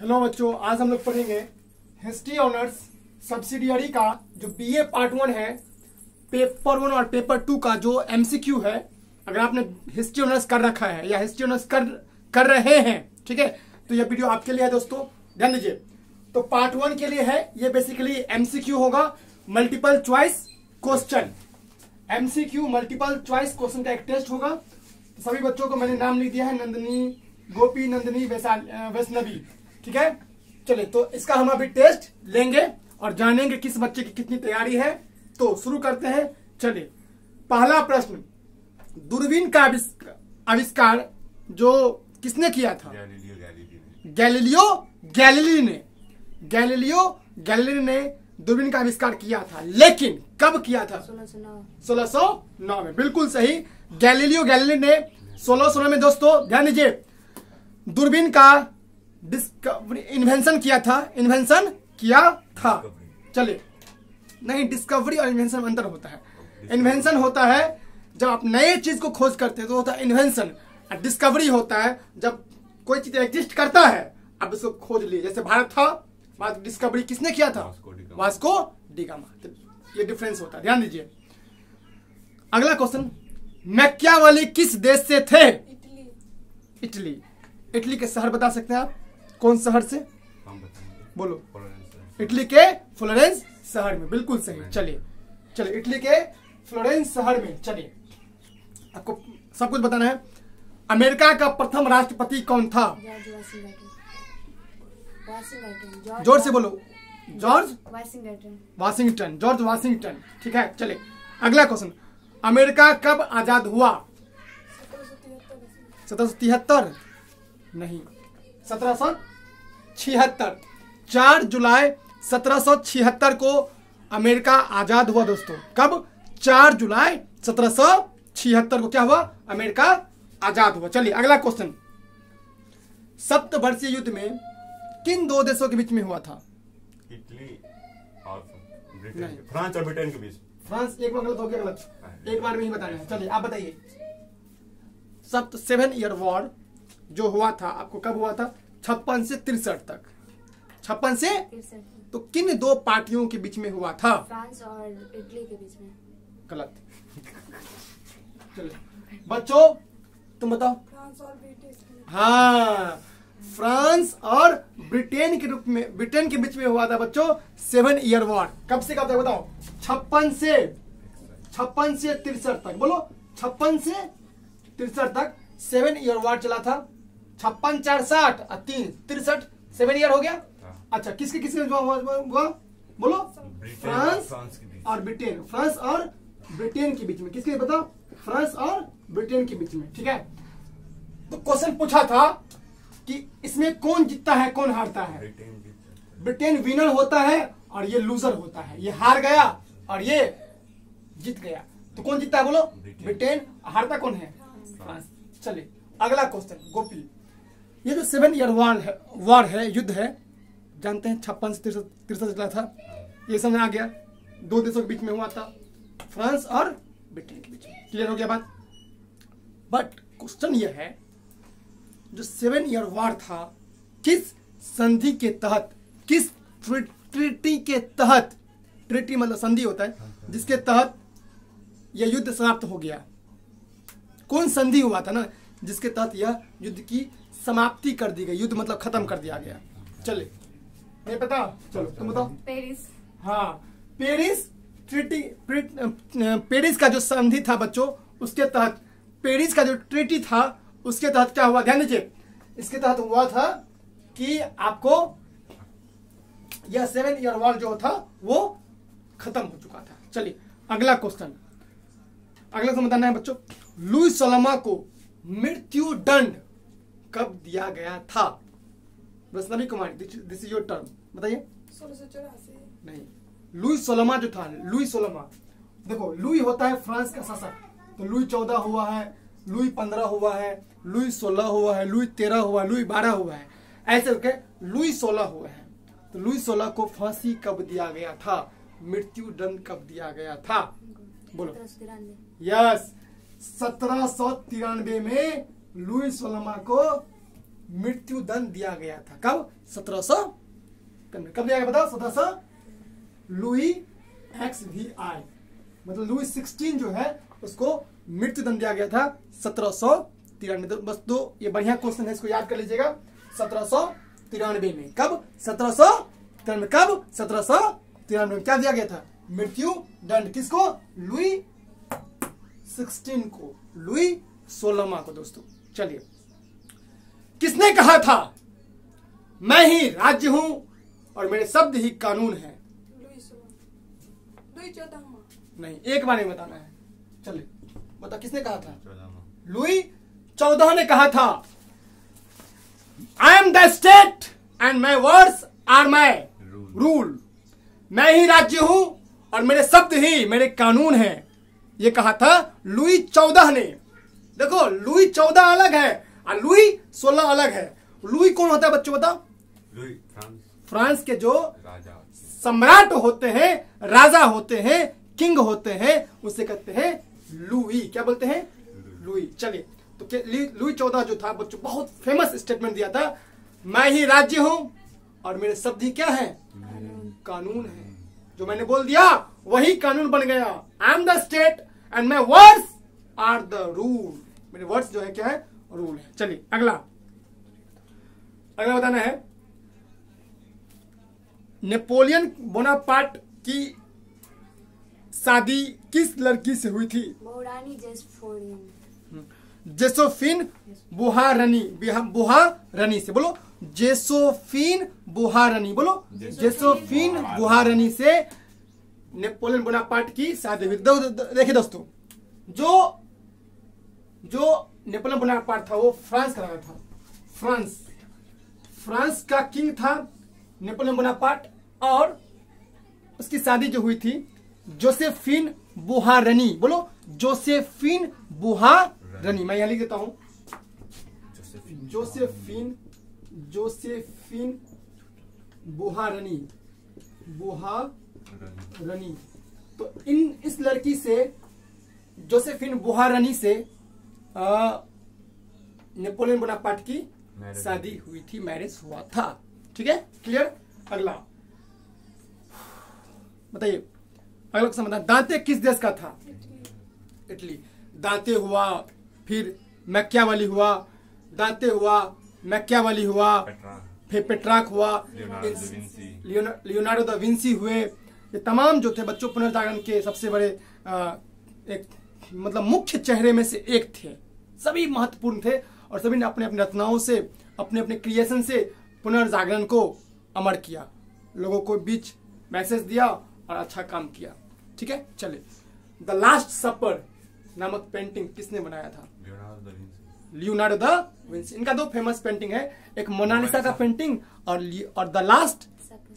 Hello बच्चों, आज हम लोग पढ़ेंगे हिस्ट्री ऑनर्स सब्सिडियरी का जो बीए पार्ट 1 है, पेपर 1 और पेपर 2 का जो एमसीक्यू है। अगर आपने हिस्ट्री ऑनर्स कर रखा है या हिस्ट्री ऑनर्स कर रहे हैं, ठीक है, तो यह वीडियो आपके लिए है दोस्तों, ध्यान दीजिए। तो पार्ट 1 के लिए है, ये बेसिकली एमसीक्यू होगा, multiple choice question. MCQ multiple choice question का एक टेस्ट होगा। तो सभी बच्चों को मैंने नाम लिख दिया है, नंदिनी, गोपी, नंदिनी, वैष्णवी, ठीक है। चलिए, तो इसका हम अभी टेस्ट लेंगे और जानेंगे किस बच्चे की कितनी तैयारी है। तो शुरू करते हैं। चलिए, पहला प्रश्न, दूरबीन का आविष्कार जो किसने किया था? गैलीलियो गैलीली ने दूरबीन का आविष्कार किया था, लेकिन कब किया था? 1609 में। बिल्कुल सही, गैलीलियो गैलीली ने 1609 में दोस्तों ध्यान दीजिए दूरबीन का इन्वेंशन किया था। चलिए, नहीं, डिस्कवरी और इन्वेंशन में अंतर होता है। इन्वेंशन होता है जब आप नए चीज को खोज करते हैं तो होता है इन्वेंशन, और डिस्कवरी होता है जब कोई चीज एग्जिस्ट करता है, अब इसको खोज लिए। जैसे भारत था, बाद डिस्कवरी किसने किया था? Vasco D gamma. तो ये डिफरेंस होता है, ध्यान दीजिए। अगला क्वेश्चन, मैकियावेली किस देश से थे? इटली के शहर बता सकते हैं आप? कौन शहर से? बोलो। इटली के फ्लोरेंस शहर में, बिल्कुल सही। चलिए, इटली के फ्लोरेंस शहर में। चलिए, आपको सब कुछ बताना है। अमेरिका का प्रथम राष्ट्रपति कौन था? जोर से बोलो। George Washington. ठीक है। चलिए, अगला क्वेश्चन, अमेरिका कब आजाद हुआ? 1773 नहीं, 1776। 4 जुलाई 1776 को अमेरिका आजाद हुआ दोस्तों। कब? 4 जुलाई 1776 को क्या हुआ? अमेरिका आजाद हुआ। चलिए, अगला क्वेश्चन, सप्तवर्षीय युद्ध में किन 2 देशों के बीच में हुआ था? इटली और ब्रिटेन, फ्रांस और ब्रिटेन के बीच। फ्रांस एक बार गलत हो गया, गलत, एक बार में ही बताना है। चलिए, आप बताइए। 7 ईयर वॉर जो हुआ था, आपको कब हुआ था? 56 से 63 तक। 56 से 63। तो किन 2 पार्टियों के बीच में हुआ था? फ्रांस और इटली के बीच में। गलत। चलिए बच्चों, तुम बताओ। फ्रांस और ब्रिटेन। हाँ, फ्रांस और ब्रिटेन के रूप में, ब्रिटेन के बीच में हुआ था बच्चों 7 ईयर वॉर। कब से कब तक बताओ? 56 से 63 तक। बोलो, 56 से 63 तक 7 ईयर वॉर चला था। 56, 4, 60 और 3, 63, 7 ईयर हो गया। अच्छा, किसके हुआ? बोलो। फ्रांस और ब्रिटेन। फ्रांस और ब्रिटेन के बीच में। किसके बताओ? फ्रांस और ब्रिटेन के बीच में, ठीक है। तो क्वेश्चन पूछा था कि इसमें कौन जीतता है, कौन हारता है? ब्रिटेन विनर होता है और ये लूजर होता है। ये हार गया और ये जीत गया। तो कौन जीतता है? बोलो। ब्रिटेन। हारता कौन है? फ्रांस। चलिए, अगला क्वेश्चन, गोपी, ये जो 7 ईयर वॉर है, युद्ध है, जानते हैं 56 से 63 चला था। ये समझ आ गया, 2 देशों के बीच में हुआ था, फ्रांस और ब्रिटेन के बीच में। क्लियर हो गया बात? बट क्वेश्चन ये है, जो 7 ईयर वॉर था, किस संधि के तहत, किस ट्रीटी के तहत, ट्रीटी मतलब संधि होता है, जिसके तहत यह युद्ध समाप्त हो गया? कौन संधि हुआ था ना, जिसके तहत यह युद्ध की समाप्ति कर दी गई? युद्ध मतलब खत्म कर दिया गया। चलिए, नहीं पता? चलो तुम बताओ। पेरिस। हाँ, पेरिस ट्रीटी। पेरिस का जो संधि था बच्चों, उसके तहत, पेरिस का जो ट्रीटी था, उसके तहत क्या हुआ? ध्यान दीजिए, इसके तहत हुआ था कि आपको यह 7 ईयर वॉर जो था वो खत्म हो चुका था। चलिए, अगला क्वेश्चन, अगला तो बताना है बच्चों, लुई सोलमा को मृत्यु दंड कब दिया गया था? वैष्णवी कुमारी, दिस इज योर टर्म, बताइए। 1684 नहीं, लुई सोलमा जो था, लुई सोलमा, देखो, लुई होता है फ्रांस का शासक, तो लुई 14 हुआ है, लुई 15 हुआ है, लुई 16 हुआ है, लुई 13 हुआ है, लुई 12 हुआ है, ऐसे करके लुई 16 हुए हैं। तो लुई 16 को फांसी कब दिया गया था? मृत्यु दंड कब दिया गया था? बोलो। यस, 1793 में लुई सोलमा को मृत्यु दंड दिया गया था। कब? 1700 कब दिया गया बताओ? 1700 लुई XVI मतलब लुई 16 जो है उसको मृत्यु दंड दिया गया था 1793। बस दो ये बढ़िया क्वेश्चन है, इसको याद कर लीजिएगा। 1793 में कब? 1793 कब? 1793 में क्या दिया गया था? मृत्यु दंड। किसको? लुई 16 को, लुई 16वां को दोस्तों। चलिए, किसने कहा था मैं ही राज्य हूं और मेरे शब्द ही कानून है? लुई 14 नहीं, एक बार में बताना है। चलिए बता, किसने कहा था? 14वां। लुई 14 ने कहा था I am the state and my words are my rule. मैं ही राज्य हूं और मेरे शब्द ही मेरे कानून हैं। ये कहा था लुई 14 ने। देखो, लुई 14 अलग है और लुई 16 अलग है। लुई कौन होता है बच्चों बताओ? लुई फ्रांस के जो राजा सम्राट होते हैं, राजा होते हैं, किंग होते हैं, उसे कहते हैं लुई। क्या बोलते हैं? लुई। चलिए, तो लुई 14 जो था बच्चों, बहुत फेमस स्टेटमेंट दिया था, मैं ही राज्य हूं और मेरे शब्द ही क्या है? कानून है। जो मैंने बोल दिया वही कानून बन गया। I am the state and my words are the rule. मेरे वर्ड्स जो है क्या है? रूल है। चलिए अगला बताना है, नेपोलियन बोनापार्ट की शादी किस लड़की से हुई थी? बहुरानी जोसेफिन। जोसेफिन बुहारनी से। बोलो, जोसेफिन बुहारनी। बोलो, जोसेफिन बुहारनी से नेपोलियन बोनापार्ट की शादी हुई। देखिए दोस्तों, जो नेपोलियन बोनापार्ट था वो फ्रांस का राजा था। फ्रांस का किंग था नेपोलियन बोनापार्ट, और उसकी शादी जो हुई थी जोसेफिन बुहारनी। बोलो, जोसेफिन बुहारनी। मैं यहां लिख देता हूं, जोसेफिन बुहारनी। तो इस लड़की से, जोसेफिन बुहारनी से नेपोलियन बोनापार्ट की शादी हुई थी, मैरिज हुआ था। ठीक है, क्लियर? अगला बताइए, अगला क्वेश्चन बताइए, दांते किस देश का था? इटली। दांते हुआ, फिर मैकियावेली हुआ, दांते हुआ, मैकियावेली हुआ, फिर पेट्रार्क हुआ, लियोनार्डो दा विंसी हुए। ये तमाम जो थे बच्चों पुनर्जागरण के सबसे बड़े एक मतलब मुख्य चेहरे में से एक थे। सभी महत्वपूर्ण थे और सभी ने अपने अपने रचनाओं से, अपने अपने क्रिएशन से पुनर्जागरण को अमर किया, लोगों को बीच मैसेज दिया और अच्छा काम किया। ठीक है, चलिए, द लास्ट सपर नामक पेंटिंग किसने बनाया था? Leonardo da Vinci. इनका दो फेमस पेंटिंग है, एक मोनालिसा का पेंटिंग और the last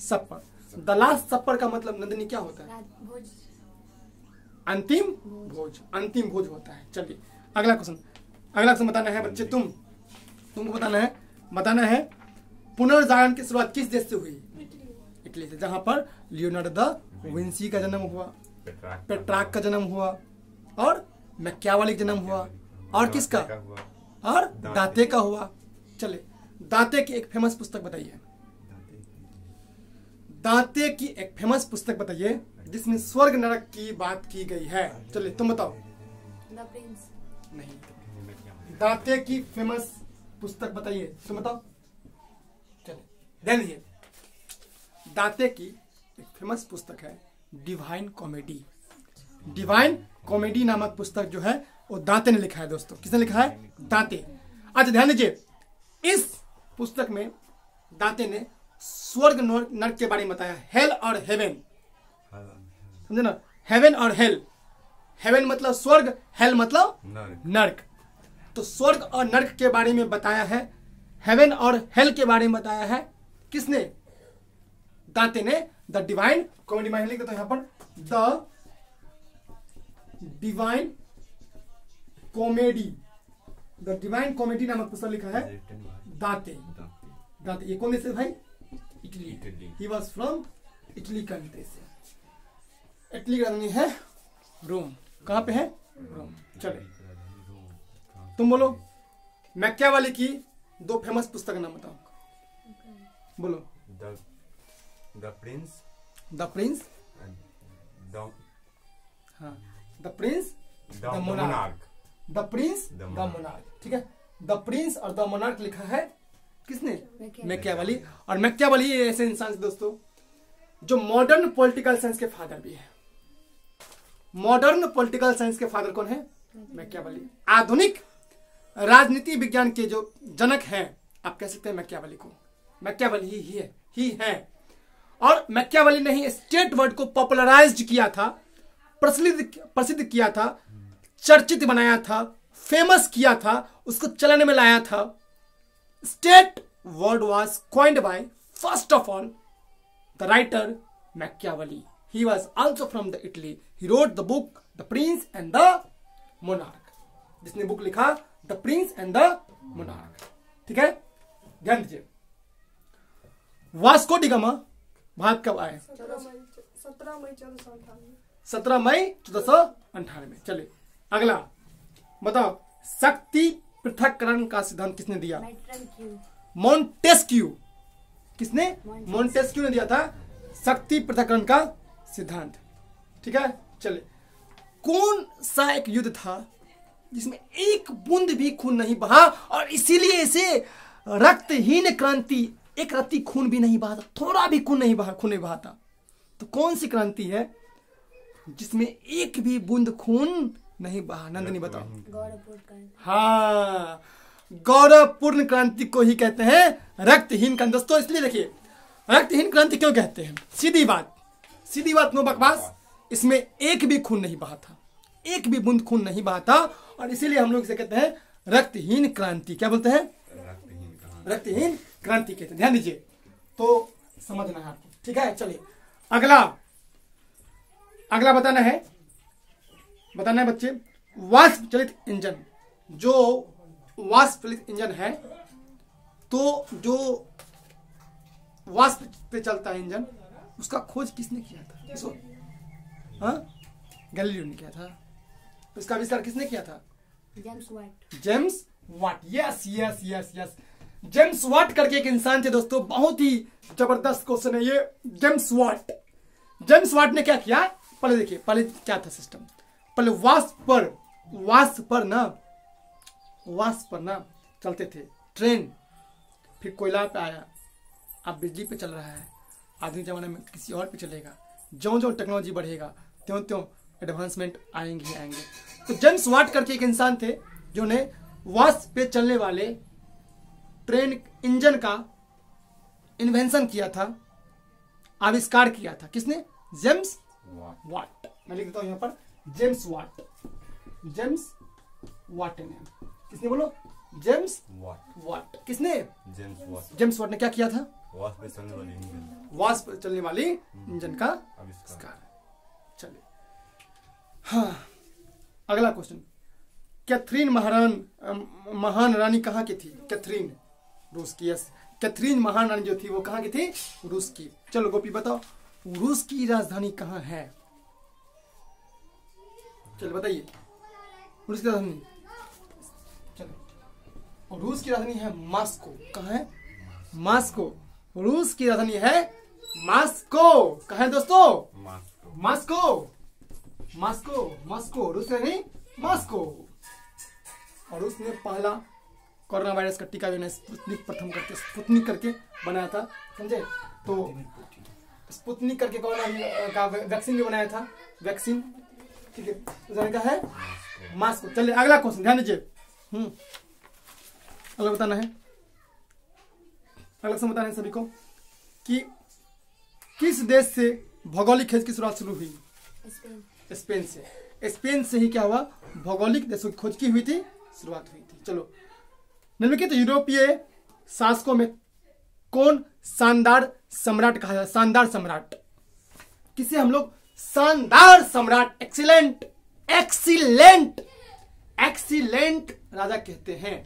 supper. The last supper का मतलब नंदिनी क्या होता है? अंतिम भोज। अंतिम भोज होता है। चलिए अगला क्वेश्चन बताना है बच्चे, तुमको बताना है पुनर्जागरण की शुरुआत किस देश से हुई? इटली से, जहां पर लियोनार्डो दा विंसी का जन्म हुआ, पेट्रार्क का जन्म हुआ और मैकियावेली का जन्म हुआ, और किसका? और दांते का हुआ। चले, दांते की एक फेमस पुस्तक बताइए। दांते की एक फेमस पुस्तक बताइए जिसमें स्वर्ग नरक की बात की गई है। चलिए तुम बताओ। The Prince. नहीं, दांते की फेमस पुस्तक बताइए, तुम बताओ। चलिए ध्यान दीजिए, दांते की एक फेमस पुस्तक है डिवाइन कॉमेडी। डिवाइन कॉमेडी नामक पुस्तक जो है वो दांते ने लिखा है दोस्तों। किसने लिखा है? दांते। अच्छा ध्यान दीजिए, इस पुस्तक में दांते ने स्वर्ग नरक के बारे में बताया, हेल और हेवन। समझे ना? हेवन और हेल। हेवन मतलब स्वर्ग, हेल मतलब नरक। तो स्वर्ग और नरक के बारे में बताया है, हेवन और हेल के बारे में बताया है। किसने? दांते ने। The divine comedy. मैं लिख देता हूं यहां पर, the divine comedy. The divine comedy नामक पुस्तक लिखा है दांते। दांते ये कौन देश है भाई? Italy. He was from Italy country से। इटली का राजधानी है रोम। कहां पे है? रोम। चले तुम बोलो, मैकियावेली की दो फेमस पुस्तक का नाम बताओ, बोलो। The Prince the Prince, the हाँ, the Prince the monarch, monarch, the Prince the monarch। Monarch, ठीक है। द प्रिंस और द मोनार्क लिखा है किसने? Machiavelli। मैकियावेली। और मैकियावेली ऐसे इंसान से दोस्तों जो मॉडर्न पॉलिटिकल साइंस के फादर भी है। मॉडर्न पॉलिटिकल साइंस के फादर कौन है? मैकियावेली। आधुनिक राजनीति विज्ञान के जो जनक हैं आप कह सकते हैं मैकियावेली को। मैकियावेली ही है। और मैकियावेली ने ही स्टेट वर्ड को पॉपुलराइज्ड किया था, प्रसिद्ध किया था, चर्चित बनाया था, फेमस किया था, उसको चलन में लाया था। State word was coined by first of all the writer Machiavelli. He was also from the Italy. He wrote the book the Prince and the monarch, जिसने बुक लिखा the Prince and the monarch, ठीक है। ध्यान दीजिए, Vasco D gamma Bharat कब आए? 17 मई 1498। 17 मई 1498। चलिए अगला बताओ, शक्ति पृथक्करण का सिद्धांत किसने दिया? Montesquieu। मोंटेस्क्यू। किसने? मोंटेस्क्यू। मोंटेस्क्यू ने दिया था शक्ति पृथक्करण का सिद्धांत, ठीक है। चलिए, कौन सा एक युद्ध था जिसमें एक बूंद भी खून नहीं बहा और इसीलिए इसे रक्तहीन क्रांति, एक रत्ती खून भी नहीं बहा था, थोड़ा भी खून नहीं बहा था। तो कौन सी क्रांति है जिसमें एक भी बूंद खून नहीं बहा? नंदिनी बताओ। गौरवपूर्ण क्रांति। हाँ, गौरवपूर्ण क्रांति को ही कहते हैं रक्तहीन क्रांति। दोस्तों इसलिए देखिए, रक्तहीन क्रांति क्यों कहते हैं? सीधी बात, नो बकवास। इसमें एक भी खून नहीं बहा था, एक भी बूंद खून नहीं बहा था और इसीलिए हम लोग इसे कहते हैं रक्तहीन क्रांति। क्या बोलते हैं? रक्तहीन क्रांति कहते हैं। ध्यान दीजिए, तो समझना है आपको, ठीक है। चलिए अगला बताना है बच्चे, वाष्प चलित इंजन। जो वाष्प चलित इंजन है, तो जो वाष्प पे चलता है इंजन, उसका खोज किसने किया था? इसको गैलीलियो ने किया था। उसका आविष्कार किसने किया था? James Watt. James Watt. Yes. James Watt करके एक इंसान थे दोस्तों, बहुत ही जबरदस्त क्वेश्चन है ये। जेम्स वाट ने क्या किया? पहले देखिए, पहले क्या था सिस्टम। पहले वाष्प पर ना चलते थे ट्रेन, फिर कोयला पे आया, अब बिजली पे चल रहा है, आधुनिक जमाने में किसी और पे चलेगा। ज्यों टेक्नोलॉजी बढ़ेगा त्यों एडवांसमेंट आएंगे। तो जेम्स वाट करके एक इंसान थे जो ने वाष्प पे चलने वाले ट्रेन इंजन का इन्वेंशन किया था, आविष्कार किया था। किसने? James Watt. मैं लिख देता हूं यहां पर, जेम्स वाट ने। किसने? बोलो। James Watt. किसने? जेम्स वाट ने क्या किया था? वाष्प पे चलने वाली इंजन का आविष्कार। चलिए, हाँ, अगला क्वेश्चन। कैथरीन महान रानी कहाँ की थी? कैथरीन रूस की। यस, कैथरीन महान रानी जो थी वो कहाँ की थी? रूस की। चलो गोपी बताओ, रूस की राजधानी कहाँ है? चलो बताइए, रूस की राजधानी। चलो, रूस की राजधानी है मॉस्को। कहाँ है? मॉस्को। रूस की राजधानी है मॉस्को। कहाँ है दोस्तों? मॉस्को। रूस की राजधानी मॉस्को। और उसने पहला कोरोना वायरस का टीका जो है स्पुतनिक करके बनाया था, समझे? तो स्पुतनिक करके कोरोना का वैक्सीन भी बनाया था, वैक्सीन, ठीक है। तो का है मॉस्को। चलिए अगला क्वेश्चन, ध्यान दीजिए। अगला बताना है, सभी को कि किस देश से भौगोलिक खोज की शुरुआत शुरू हुई? स्पेन से ही क्या हुआ? भौगोलिक देशों की खोज की हुई थी, शुरुआत हुई थी। चलो, निम्नलिखित यूरोपीय शासकों में कौन शानदार सम्राट कहा जाता है? शानदार सम्राट किसे हम लोग शानदार सम्राट, एक्सीलेंट राजा कहते हैं?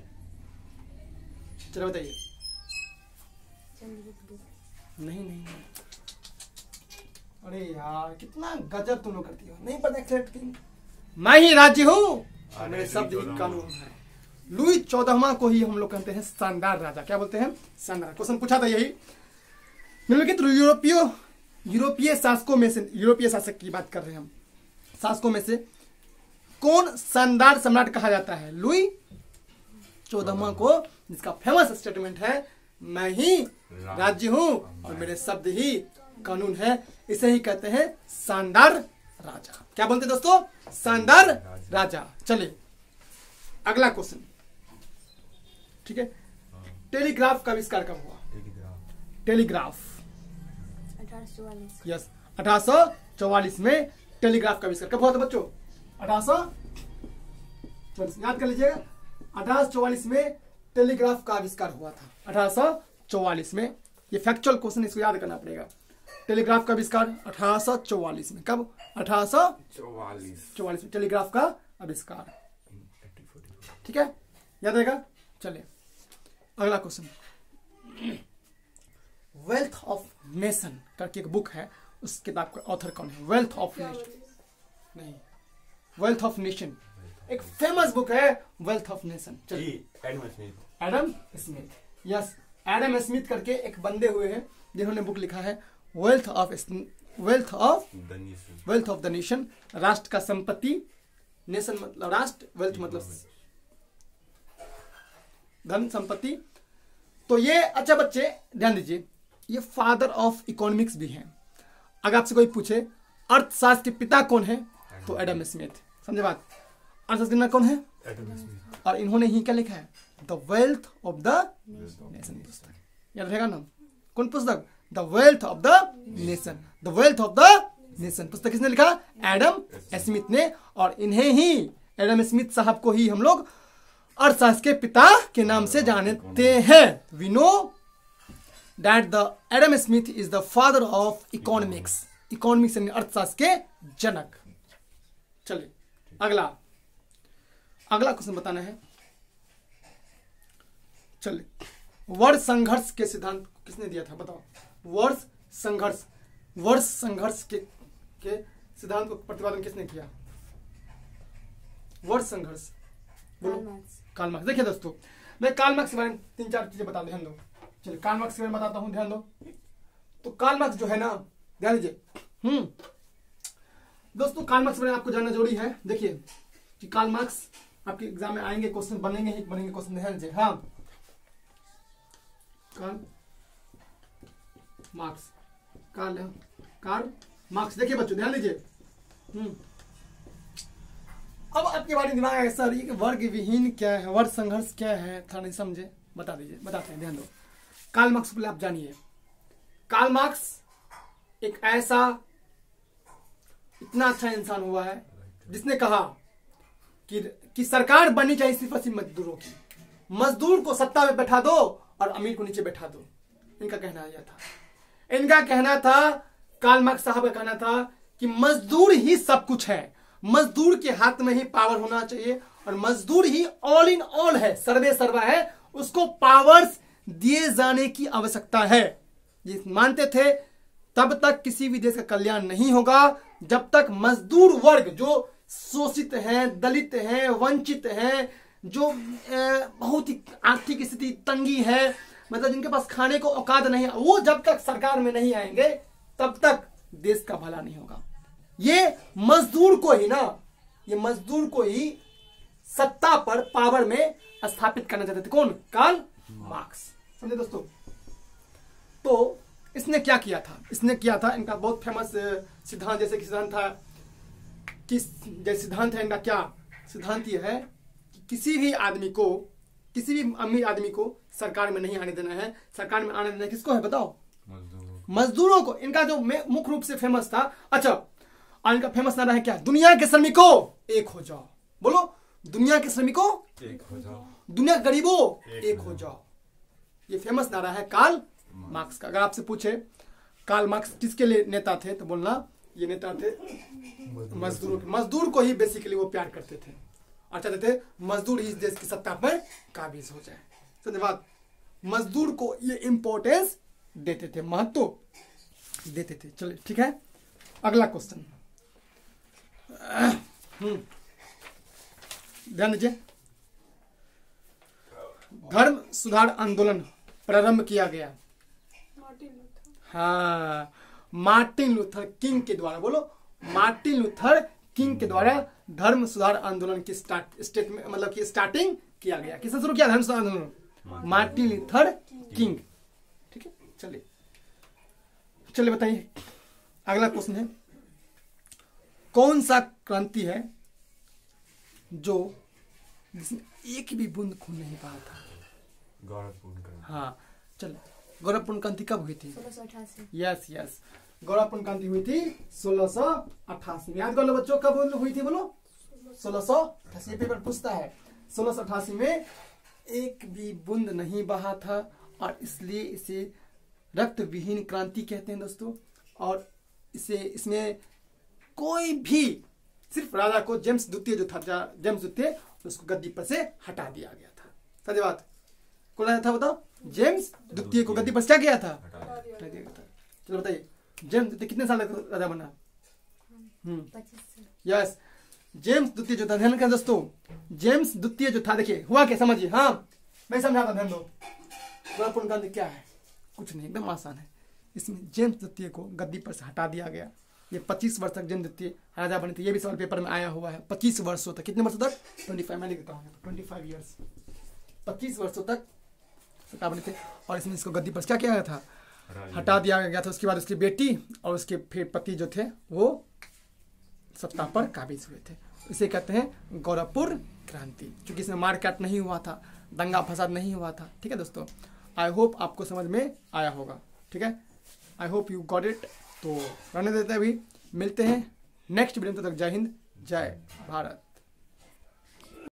चलो बताइए। नहीं, अरे यार कितना गजब तुम लोग करती हो, नहीं पता एक्सीलेंट किंग? मैं ही राज्य हूं, मेरे शब्द ही कानून है। लुई 14वां को ही हम लोग कहते हैं शानदार राजा। क्या बोलते हैं? शानदार। क्वेश्चन पूछा था यही। निम्नलिखित यूरोपीय शासकों में से, यूरोपीय शासक की बात कर रहे हैं हम, शासकों में से कौन शानदार सम्राट कहा जाता है? लुई 14वां को, जिसका फेमस स्टेटमेंट है मैं ही राज्य हूं और मेरे शब्द ही कानून है, इसे ही कहते हैं शानदार राजा। क्या बोलते हैं दोस्तों? शानदार राजा। चलिए अगला क्वेश्चन, ठीक है। टेलीग्राफ का आविष्कार कब हुआ? टेलीग्राफ, 1844। यस, 1844 में टेलीग्राफ का आविष्कार कब हुआ था बच्चों? 1844, याद कर लीजिएगा, 1844 में टेलीग्राफ का आविष्कार हुआ था। 1844 में, ये फैक्चुअल क्वेश्चन, इसको याद करना पड़ेगा। टेलीग्राफ का आविष्कार 1844 में। कब? 1844 में टेलीग्राफ का आविष्कार, ठीक है, याद रहेगा। चलिए अगला क्वेश्चन, वेल्थ ऑफ नेशन करके एक बुक है, उस किताब का ऑथर कौन है? वेल्थ ऑफ नेशन नहीं, वेल्थ ऑफ नेशन, एक फेमस बुक है वेल्थ ऑफ नेशन। चलिए Adam Smith, yes, Adam Smith करके एक बंदे हुए हैं जिन्होंने बुक लिखा है वेल्थ ऑफ द नेशन, राष्ट्र का संपत्ति, नेशन मतलब राष्ट्र, वेल्थ मतलब धन संपत्ति। तो ये, अच्छा बच्चे ध्यान दीजिए, ये फादर ऑफ इकोनॉमिक्स भी हैं। अगर आपसे कोई पूछे अर्थशास्त्र के पिता कौन है, तो एडम स्मिथ, समझे बात? अर्थशास्त्र के पिता कौन है? और इन्होंने ही क्या लिखा है? The wealth of the nation पुस्तक, याद रहेगा ना? कौन पुस्तक? The wealth of the nation, the wealth of the nation पुस्तक किसने लिखा? एडम स्मिथ ने। और इन्हें ही, एडम स्मिथ साहब को ही हम लोग अर्थशास्त्र के पिता के नाम से जानते हैं। We know that the Adam Smith is the father of economics, economics यानी अर्थशास्त्र के जनक। चलिए अगला क्वेश्चन बताना है। चलिए, वर्ष संघर्ष के सिद्धांत किसने दिया था? बताओ। वर्ष संघर्ष के सिद्धांत को प्रतिपादन किसने किया? वर्ष संघर्ष, कार्ल मार्क्स। देखिए दोस्तों, मैं कार्ल मार्क्स के बारे में 3-4 चीजें बता, ध्यान दो। चलिए कार्ल मार्क्स के बारे में बताता हूं, ध्यान दो। तो कार्ल मार्क्स जो है ना, ध्यान दीजिए, दोस्तों कार्ल मार्क्स के बारे में आपको जानना जरूरी है। देखिए कि कार्ल मार्क्स आपके एग्जाम में आएंगे, क्वेश्चन बनेंगे क्वेश्चन, ध्यान दीजिए। हाँ, कार्ल मार्क्स, देखिए बच्चों ध्यान दीजिए। अब आपके बारे में दिमाग है सर ये वर्ग विहीन क्या है, वर्ग संघर्ष क्या है, था नहीं समझे, बता दीजिए, बताते हैं, ध्यान दो। कार्ल मार्क्स को आप जानिए। कार्ल मार्क्स एक ऐसा इतना अच्छा इंसान हुआ है जिसने कहा कि सरकार बननी चाहिए सिर्फ और सिर्फ मजदूरों की, मजदूर को सत्ता में बैठा दो और अमीर को नीचे बैठा दो। इनका कहना यह था, इनका कहना था, कार्ल मार्क्स साहब का कहना था कि मजदूर ही सब कुछ है, मजदूर के हाथ में ही पावर होना चाहिए और मजदूर ही ऑल इन ऑल है, सर्वे सर्वा है, उसको पावर्स दिए जाने की आवश्यकता है। ये मानते थे। तब तक किसी भी देश का कल्याण नहीं होगा जब तक मजदूर वर्ग जो शोषित हैं, दलित हैं, वंचित हैं, जो बहुत ही आर्थिक स्थिति तंगी है, मतलब जिनके पास खाने को औकात नहीं है, वो जब तक सरकार में नहीं आएंगे तब तक देश का भला नहीं होगा। ये मजदूर को ही सत्ता पर, पावर में स्थापित करना चाहते थे। कौन? कार्ल मार्क्स, समझे दोस्तों। तो इसने क्या किया था? इनका बहुत फेमस सिद्धांत, जैसे कि सिद्धांत था कि सिद्धांत है इनका, क्या सिद्धांत ये है कि किसी भी अमीर आदमी को सरकार में नहीं आने देना है। सरकार में आने देना किसको है बताओ? मजदूरों को। इनका जो मुख्य रूप से फेमस था, अच्छा, और इनका फेमस नारा है क्या? दुनिया के श्रमिकों एक हो जाओ। बोलो, दुनिया के श्रमिकों एक हो जाओ, दुनिया के गरीबों एक हो जाओ। ये फेमस नारा है कार्ल मार्क्स का। अगर आपसे पूछे कार्ल मार्क्स किसके लिए नेता थे, तो बोलना ये नेता थे मजदूर को ही बेसिकली वो प्यार करते थे और चाहते थे मजदूर इस देश की सत्ता पर काबिज हो जाए। समझे बात? मजदूर को ये इंपॉर्टेंस देते थे, महत्व देते थे। चलिए ठीक है, अगला क्वेश्चन ध्यान दीजिए। धर्म सुधार आंदोलन प्रारंभ किया गया? Martin Luther. हाँ, मार्टिन लूथर किंग के द्वारा। बोलो, मार्टिन लूथर किंग के द्वारा धर्म सुधार आंदोलन की स्टेटमेंट मतलब की स्टार्टिंग किया गया। किसने शुरू किया धर्म सुधार आंदोलन? Martin Luther king. ठीक है, चलिए बताइए, अगला क्वेश्चन है, कौन सा क्रांति है जो जिसमें एक भी बूंद खून नहीं बहा था? गौरवपूर्ण क्रांति। हाँ, चलो, गौरवपूर्ण क्रांति कब हुई थी? 1688। यस, गौरवपूर्ण क्रांति हुई थी 1688 में। याद कर लो बच्चों, कब हुई थी? बोलो, 1688। पेपर पूछता है। 1688 में एक भी बूंद नहीं बहा था और इसलिए इसे रक्त विहीन क्रांति कहते हैं दोस्तों। और इसमें कोई भी, सिर्फ राजा को जेम्स द्वितीय जो था, जेम्स द्वितीय, उसको गद्दी पर से हटा दिया गया था। सही बात, कौन राजा था बताओ? जेम्स द्वितीय को गद्दी पर से क्या किया था? हटा दिया गया था। चलो बताइए, जेम्स द्वितीय कितने साल का राजा बना? 25। यस, जेम्स द्वितीय जो था, ध्यान रखना दोस्तों, जेम्स द्वितीय जो था, देखिए हुआ क्या समझिए। हाँ, मैं समझाता, ध्यान दो। गौरवपूर्ण क्रांति क्या है? कुछ नहीं, एकदम आसान है। इसमें जेम्स द्वितीय को गद्दी पर से हटा दिया गया। ये 25 वर्ष तक जेम्स द्वितीय राजा बने थे। ये भी सवाल पेपर में आया हुआ है। 25 वर्षों तक, कितने वर्षों तक? 25, मैं लिखता हूँ 25 ईयर्स, 25 वर्षों तक सरकार बने थे। और इसमें इसको गद्दी पर क्या किया गया था? हटा दिया गया था। उसके बाद उसकी बेटी और उसके फिर पति जो थे वो सत्ता पर काबिज हुए थे। इसे कहते हैं गौरवपूर्ण क्रांति, क्योंकि इसमें मारकाट नहीं हुआ था, दंगा फसाद नहीं हुआ था। ठीक है दोस्तों, आई होप आपको समझ में आया होगा। ठीक है, I hope you got it. तो रहने देते हैं, अभी मिलते हैं नेक्स्ट वीडियो में। तब तक जय हिंद, जय भारत।